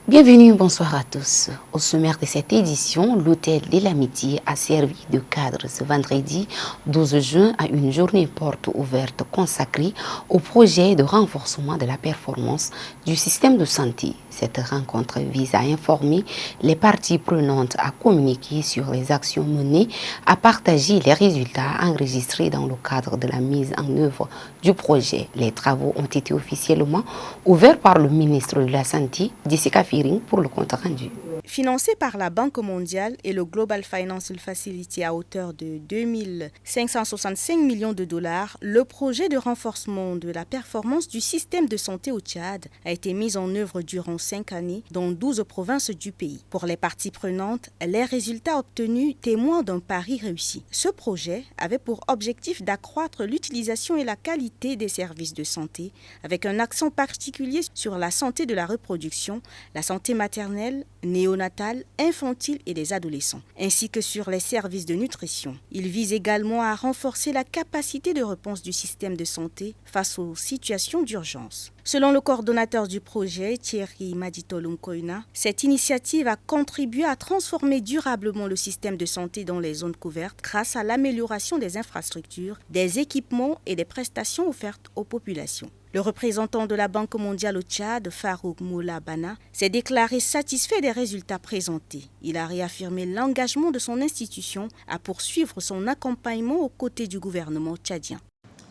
Bienvenue, bonsoir à tous. Au sommaire de cette édition, l'hôtel de l'Amitié a servi de cadre ce vendredi 12 juin à une journée porte ouverte consacrée au projet de renforcement de la performance du système de santé. Cette rencontre vise à informer les parties prenantes, à communiquer sur les actions menées, à partager les résultats enregistrés dans le cadre de la mise en œuvre du projet. Les travaux ont été officiellement ouverts par le ministre de la Santé, Jessica Firing, pour le compte rendu. Financé par la Banque mondiale et le Global Financial Facility à hauteur de 2 565 millions de dollars, le projet de renforcement de la performance du système de santé au Tchad a été mis en œuvre durant 5 années dans 12 provinces du pays. Pour les parties prenantes, les résultats obtenus témoignent d'un pari réussi. Ce projet avait pour objectif d'accroître l'utilisation et la qualité des services de santé, avec un accent particulier sur la santé de la reproduction, la santé maternelle, néonatale, infantile et des adolescents, ainsi que sur les services de nutrition. Il vise également à renforcer la capacité de réponse du système de santé face aux situations d'urgence. Selon le coordonnateur du projet, Thierry Maditolum-Koina, cette initiative a contribué à transformer durablement le système de santé dans les zones couvertes grâce à l'amélioration des infrastructures, des équipements et des prestations offertes aux populations. Le représentant de la Banque mondiale au Tchad, Farouk Moula Bana, s'est déclaré satisfait des résultats présentés. Il a réaffirmé l'engagement de son institution à poursuivre son accompagnement aux côtés du gouvernement tchadien.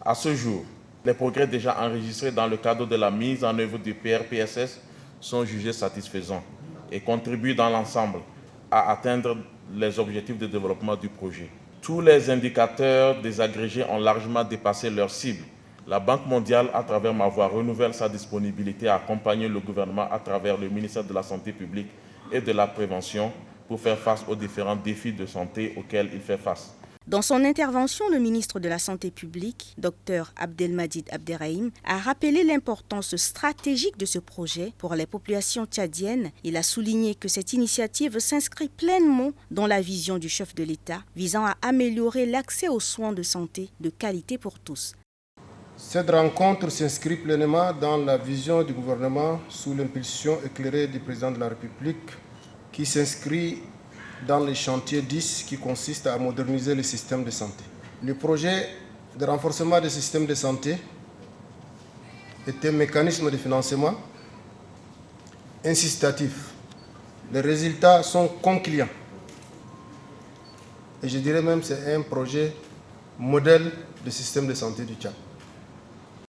À ce jour, les progrès déjà enregistrés dans le cadre de la mise en œuvre du PRPSS sont jugés satisfaisants et contribuent dans l'ensemble à atteindre les objectifs de développement du projet. Tous les indicateurs désagrégés ont largement dépassé leur cible. La Banque mondiale, à travers ma voix, renouvelle sa disponibilité à accompagner le gouvernement à travers le ministère de la Santé publique et de la Prévention pour faire face aux différents défis de santé auxquels il fait face. Dans son intervention, le ministre de la Santé publique, Dr Abdelmadjid Abderrahim, a rappelé l'importance stratégique de ce projet pour les populations tchadiennes. Il a souligné que cette initiative s'inscrit pleinement dans la vision du chef de l'État visant à améliorer l'accès aux soins de santé de qualité pour tous. Cette rencontre s'inscrit pleinement dans la vision du gouvernement sous l'impulsion éclairée du président de la République qui s'inscrit dans les chantiers 10 qui consistent à moderniser le système de santé. Le projet de renforcement du système de santé est un mécanisme de financement incitatif. Les résultats sont concluants. Et je dirais même que c'est un projet modèle de système de santé du Tchad.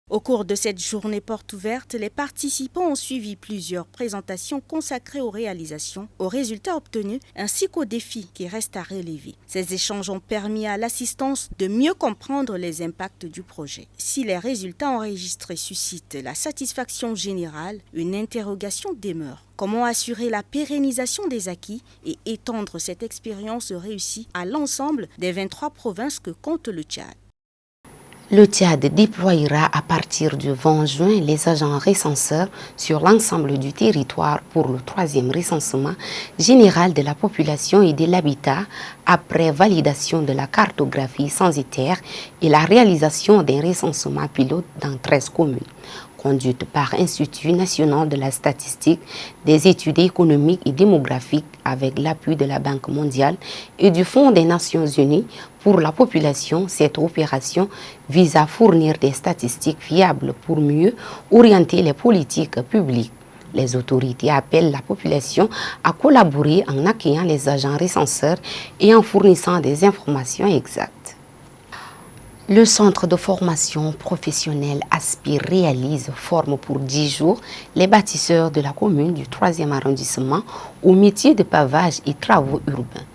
Au cours de cette journée porte ouverte, les participants ont suivi plusieurs présentations consacrées aux réalisations, aux résultats obtenus ainsi qu'aux défis qui restent à relever. Ces échanges ont permis à l'assistance de mieux comprendre les impacts du projet. Si les résultats enregistrés suscitent la satisfaction générale, une interrogation demeure. Comment assurer la pérennisation des acquis et étendre cette expérience réussie à l'ensemble des 23 provinces que compte le Tchad? Le Tchad déployera à partir du 20 juin les agents recenseurs sur l'ensemble du territoire pour le 3e recensement général de la population et de l'habitat après validation de la cartographie censitaire et la réalisation d'un recensement pilote dans 13 communes. Conduite par Institut national de la statistique, des études économiques et démographiques avec l'appui de la Banque mondiale et du Fonds des Nations unies pour la population, cette opération vise à fournir des statistiques fiables pour mieux orienter les politiques publiques. Les autorités appellent la population à collaborer en accueillant les agents recenseurs et en fournissant des informations exactes. Le centre de formation professionnelle Aspire forme pour 10 jours les bâtisseurs de la commune du 3e arrondissement au métier de pavage et travaux urbains.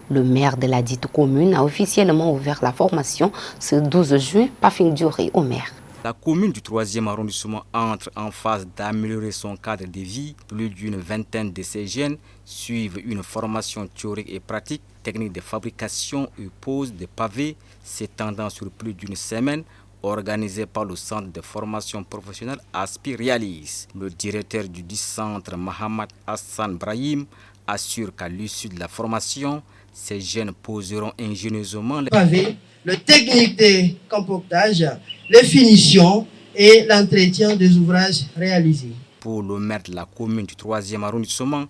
Le maire de la dite commune a officiellement ouvert la formation ce 12 juin, Pafing Dioré au maire. La commune du 3e arrondissement entre en phase d'améliorer son cadre de vie. Plus d'une vingtaine de ces jeunes suivent une formation théorique et pratique, technique de fabrication et pose de pavés, s'étendant sur plus d'une semaine, organisée par le centre de formation professionnelle Aspire Réalise. Le directeur du centre, Mohamed Hassan Brahim, assure qu'à l'issue de la formation, ces jeunes poseront ingénieusement les pavés, le technique de compactage, les finitions et l'entretien des ouvrages réalisés. Pour le maire de la commune du 3e arrondissement,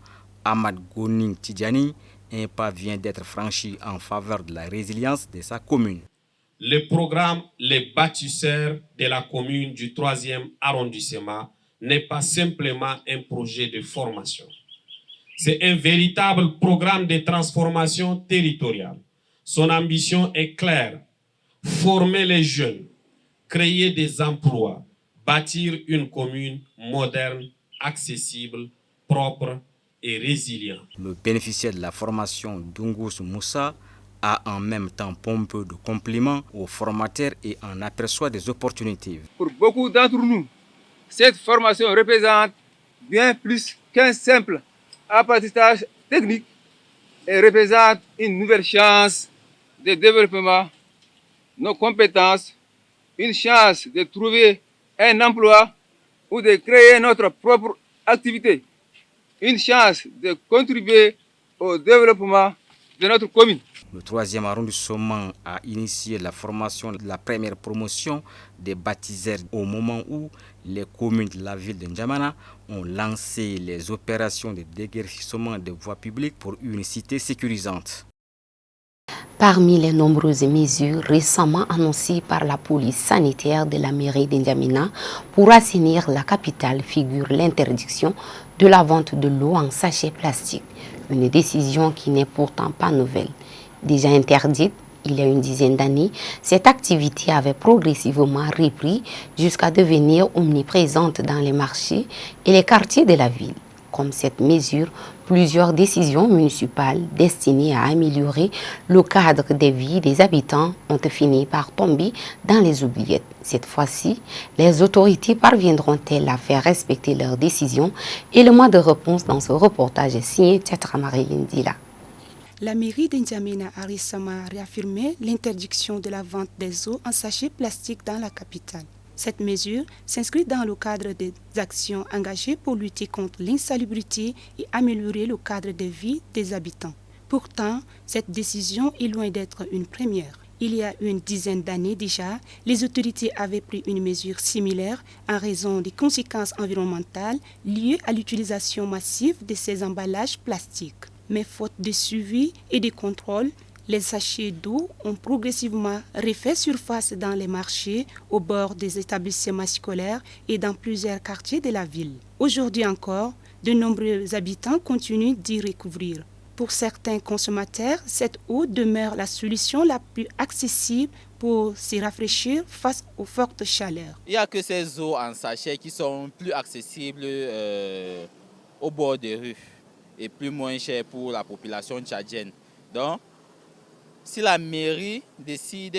Ahmad Goning Tidjani, un pas vient d'être franchi en faveur de la résilience de sa commune. Le programme Les bâtisseurs de la commune du 3e arrondissement n'est pas simplement un projet de formation. C'est un véritable programme de transformation territoriale. Son ambition est claire: former les jeunes, créer des emplois, bâtir une commune moderne, accessible, propre et résiliente. Le bénéficiaire de la formation Dungus Moussa a en même temps pompeux de compliments aux formateurs et en aperçoit des opportunités. Pour beaucoup d'entre nous, cette formation représente bien plus qu'un simple apprentissage technique et représente une nouvelle chance de développement, nos compétences, une chance de trouver un emploi ou de créer notre propre activité, une chance de contribuer au développement de notre commune. Le 3e arrondissement a initié la formation de la première promotion des baptiseurs au moment où les communes de la ville de N'Djamena ont lancé les opérations de déguerpissement des voies publiques pour une cité sécurisante. Parmi les nombreuses mesures récemment annoncées par la police sanitaire de la mairie d'N'Djamena pour assainir la capitale figure l'interdiction de la vente de l'eau en sachet plastique, une décision qui n'est pourtant pas nouvelle. Déjà interdite il y a une dizaine d'années, cette activité avait progressivement repris jusqu'à devenir omniprésente dans les marchés et les quartiers de la ville. Comme cette mesure, plusieurs décisions municipales destinées à améliorer le cadre de vie des habitants ont fini par tomber dans les oubliettes. Cette fois-ci, les autorités parviendront-elles à faire respecter leurs décisions? Et le mois de réponse dans ce reportage est signé Tchatramari Ndila. La mairie d'N'Djamena a récemment réaffirmé l'interdiction de la vente des eaux en sachets plastiques dans la capitale. Cette mesure s'inscrit dans le cadre des actions engagées pour lutter contre l'insalubrité et améliorer le cadre de vie des habitants. Pourtant, cette décision est loin d'être une première. Il y a une dizaine d'années déjà, les autorités avaient pris une mesure similaire en raison des conséquences environnementales liées à l'utilisation massive de ces emballages plastiques. Mais faute de suivi et de contrôle, les sachets d'eau ont progressivement refait surface dans les marchés, au bord des établissements scolaires et dans plusieurs quartiers de la ville. Aujourd'hui encore, de nombreux habitants continuent d'y recouvrir. Pour certains consommateurs, cette eau demeure la solution la plus accessible pour se rafraîchir face aux fortes chaleurs. Il n'y a que ces eaux en sachet qui sont plus accessibles au bord des rues et plus moins chères pour la population tchadienne. Donc, si la mairie décide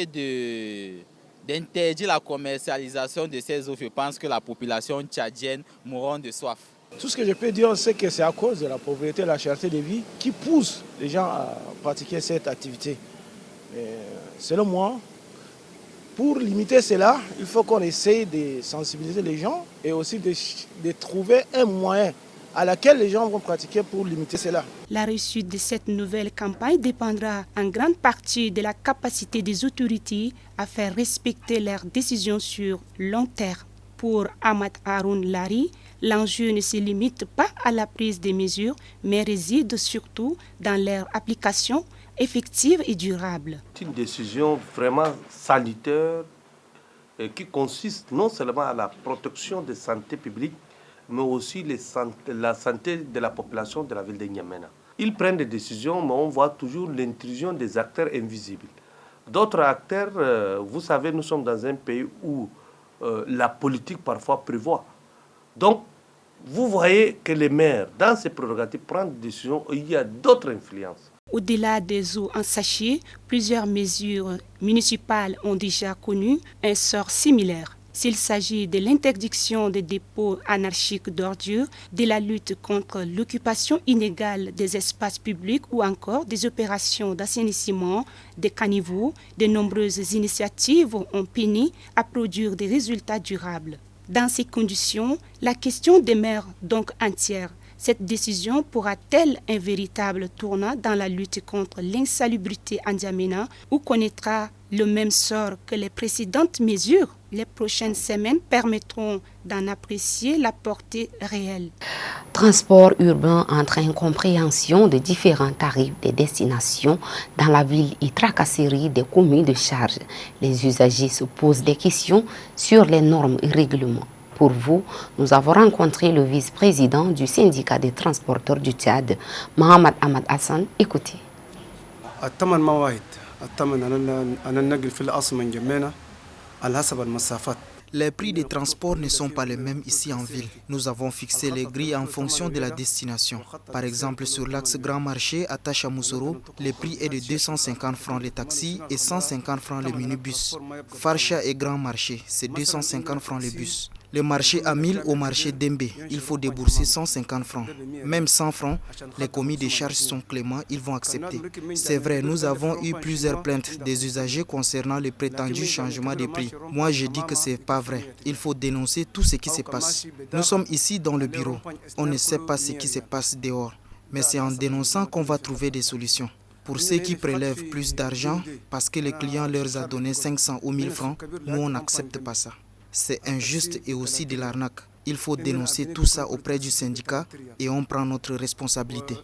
d'interdire la commercialisation de ces eaux, je pense que la population tchadienne mourra de soif. Tout ce que je peux dire, c'est que c'est à cause de la pauvreté et de la cherté de vie qui pousse les gens à pratiquer cette activité. Mais selon moi, pour limiter cela, il faut qu'on essaye de sensibiliser les gens et aussi de trouver un moyen à laquelle les gens vont pratiquer pour limiter cela. La réussite de cette nouvelle campagne dépendra en grande partie de la capacité des autorités à faire respecter leurs décisions sur long terme. Pour Ahmad Haroun Lari, l'enjeu ne se limite pas à la prise des mesures, mais réside surtout dans leur application effective et durable. C'est une décision vraiment sanitaire qui consiste non seulement à la protection de la santé publique, mais aussi la santé de la population de la ville de N'Djamena. Ils prennent des décisions, mais on voit toujours l'intrusion des acteurs invisibles. D'autres acteurs, vous savez, nous sommes dans un pays où la politique parfois prévoit. Donc, vous voyez que les maires, dans ces prérogatives, prennent des décisions, il y a d'autres influences. Au-delà des eaux en sachet, plusieurs mesures municipales ont déjà connu un sort similaire. S'il s'agit de l'interdiction des dépôts anarchiques d'ordures, de la lutte contre l'occupation inégale des espaces publics ou encore des opérations d'assainissement des caniveaux, de nombreuses initiatives ont peiné à produire des résultats durables. Dans ces conditions, la question demeure donc entière. Cette décision pourra-t-elle un véritable tournant dans la lutte contre l'insalubrité en N'Djamena ou connaîtra le même sort que les précédentes mesures? Les prochaines semaines permettront d'en apprécier la portée réelle. Transport urbain entre incompréhension de différents tarifs des destinations dans la ville et tracasserie des communes de charge. Les usagers se posent des questions sur les normes et règlements. Pour vous, nous avons rencontré le vice-président du syndicat des transporteurs du Tchad, Mohamed Ahmad Hassan. Écoutez. Les prix des transports ne sont pas les mêmes ici en ville. Nous avons fixé les grilles en fonction de la destination. Par exemple, sur l'axe Grand Marché à Tacha-Moussoro, le prix est de 250 francs les taxis et 150 francs les minibus. Farcha et Grand Marché, c'est 250 francs les bus. Le marché à 1000 au marché d'Embé, il faut débourser 150 francs. Même 100 francs, les commis de charges sont cléments, ils vont accepter. C'est vrai, nous avons eu plusieurs plaintes des usagers concernant le prétendu changement de prix. Moi, je dis que ce n'est pas vrai. Il faut dénoncer tout ce qui se passe. Nous sommes ici dans le bureau. On ne sait pas ce qui se passe dehors. Mais c'est en dénonçant qu'on va trouver des solutions. Pour ceux qui prélèvent plus d'argent, parce que le client leur a donné 500 ou 1000 francs, nous, on n'accepte pas ça. C'est injuste et aussi de l'arnaque. Il faut dénoncer tout ça auprès du syndicat et on prend notre responsabilité.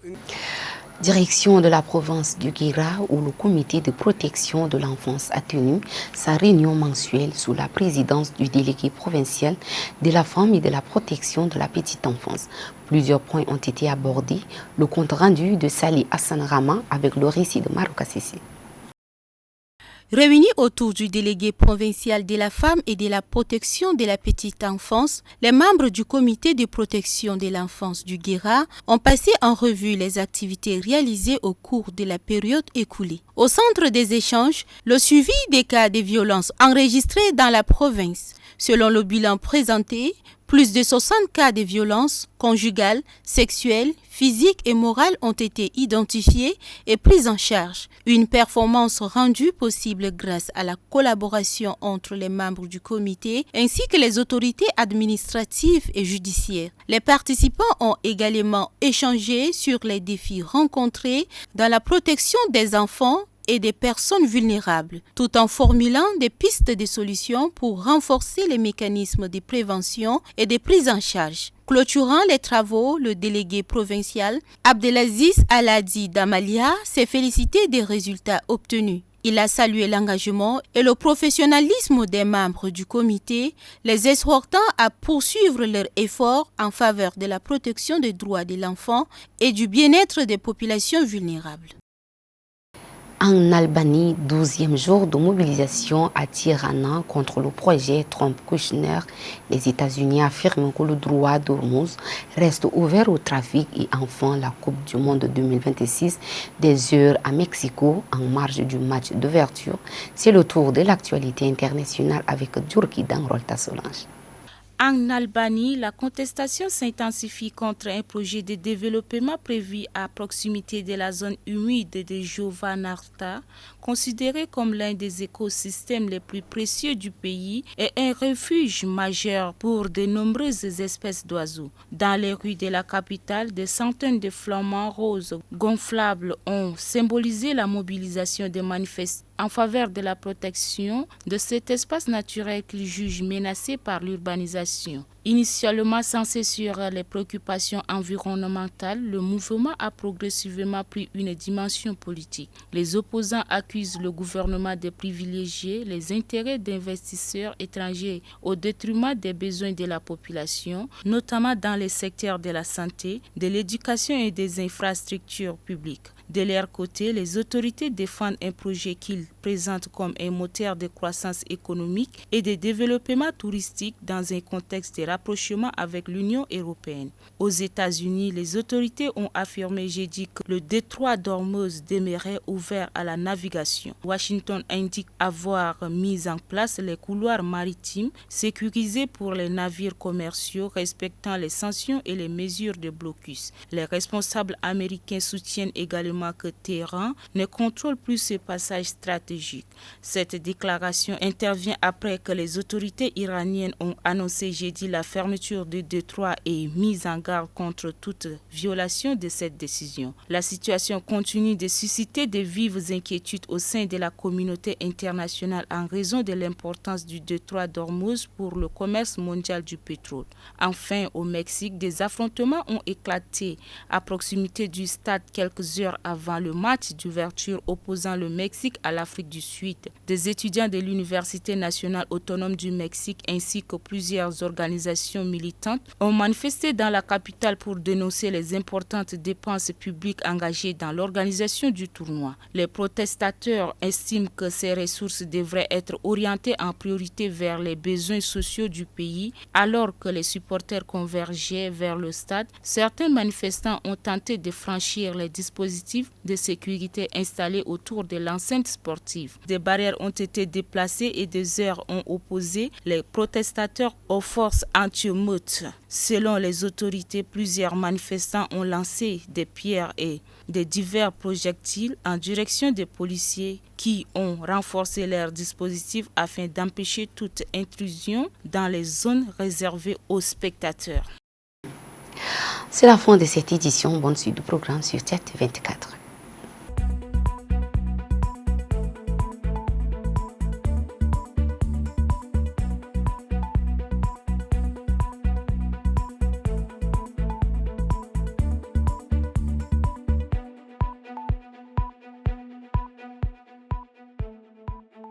Direction de la province du Guira où le comité de protection de l'enfance a tenu sa réunion mensuelle sous la présidence du délégué provincial de la femme et de la protection de la petite enfance. Plusieurs points ont été abordés. Le compte rendu de Sali Hassan Rama avec le récit de Marouka Sissi. Réunis autour du délégué provincial de la femme et de la protection de la petite enfance, les membres du comité de protection de l'enfance du Guira ont passé en revue les activités réalisées au cours de la période écoulée. Au centre des échanges, le suivi des cas de violence enregistrés dans la province. Selon le bilan présenté, plus de 60 cas de violences conjugales, sexuelles, physiques et morales ont été identifiés et pris en charge. Une performance rendue possible grâce à la collaboration entre les membres du comité ainsi que les autorités administratives et judiciaires. Les participants ont également échangé sur les défis rencontrés dans la protection des enfants et des personnes vulnérables, tout en formulant des pistes de solutions pour renforcer les mécanismes de prévention et de prise en charge. Clôturant les travaux, le délégué provincial Abdelaziz Aladi Damalia s'est félicité des résultats obtenus. Il a salué l'engagement et le professionnalisme des membres du comité, les exhortant à poursuivre leurs efforts en faveur de la protection des droits de l'enfant et du bien-être des populations vulnérables. En Albanie, 12e jour de mobilisation à Tirana contre le projet Trump-Kushner, les États-Unis affirment que le droit d'Ormuz reste ouvert au trafic et enfin la Coupe du Monde 2026 des heures à Mexico en marge du match d'ouverture. C'est le tour de l'actualité internationale avec Djurki Dangrolta Solange. En Albanie, la contestation s'intensifie contre un projet de développement prévu à proximité de la zone humide de Jovanarta, considéré comme l'un des écosystèmes les plus précieux du pays et un refuge majeur pour de nombreuses espèces d'oiseaux. Dans les rues de la capitale, des centaines de flamants roses gonflables ont symbolisé la mobilisation des manifestants en faveur de la protection de cet espace naturel qu'ils jugent menacé par l'urbanisation. Initialement censé sur les préoccupations environnementales, le mouvement a progressivement pris une dimension politique. Les opposants accusent le gouvernement de privilégier les intérêts d'investisseurs étrangers au détriment des besoins de la population, notamment dans les secteurs de la santé, de l'éducation et des infrastructures publiques. De leur côté, les autorités défendent un projet qu'ils présentent comme un moteur de croissance économique et de développement touristique dans un contexte de rapprochement avec l'Union européenne. Aux États-Unis, les autorités ont affirmé jeudi que le détroit d'Ormuz demeurait ouvert à la navigation. Washington indique avoir mis en place les couloirs maritimes sécurisés pour les navires commerciaux respectant les sanctions et les mesures de blocus. Les responsables américains soutiennent également que Téhéran ne contrôle plus ce passage stratégique stratégique. Cette déclaration intervient après que les autorités iraniennes ont annoncé jeudi la fermeture de Détroit et mise en garde contre toute violation de cette décision. La situation continue de susciter de vives inquiétudes au sein de la communauté internationale en raison de l'importance du Détroit d'Ormuz pour le commerce mondial du pétrole. Enfin, au Mexique, des affrontements ont éclaté à proximité du stade quelques heures avant le match d'ouverture opposant le Mexique à l'Afrique du Sud. Des étudiants de l'Université nationale autonome du Mexique ainsi que plusieurs organisations militantes ont manifesté dans la capitale pour dénoncer les importantes dépenses publiques engagées dans l'organisation du tournoi. Les protestateurs estiment que ces ressources devraient être orientées en priorité vers les besoins sociaux du pays, alors que les supporters convergeaient vers le stade. Certains manifestants ont tenté de franchir les dispositifs de sécurité installés autour de l'enceinte sportive. Des barrières ont été déplacées et des heures ont opposé les protestateurs aux forces anti-émeutes. Selon les autorités, plusieurs manifestants ont lancé des pierres et des divers projectiles en direction des policiers qui ont renforcé leurs dispositifs afin d'empêcher toute intrusion dans les zones réservées aux spectateurs. C'est la fin de cette édition. Bonne suite du programme sur TET 24.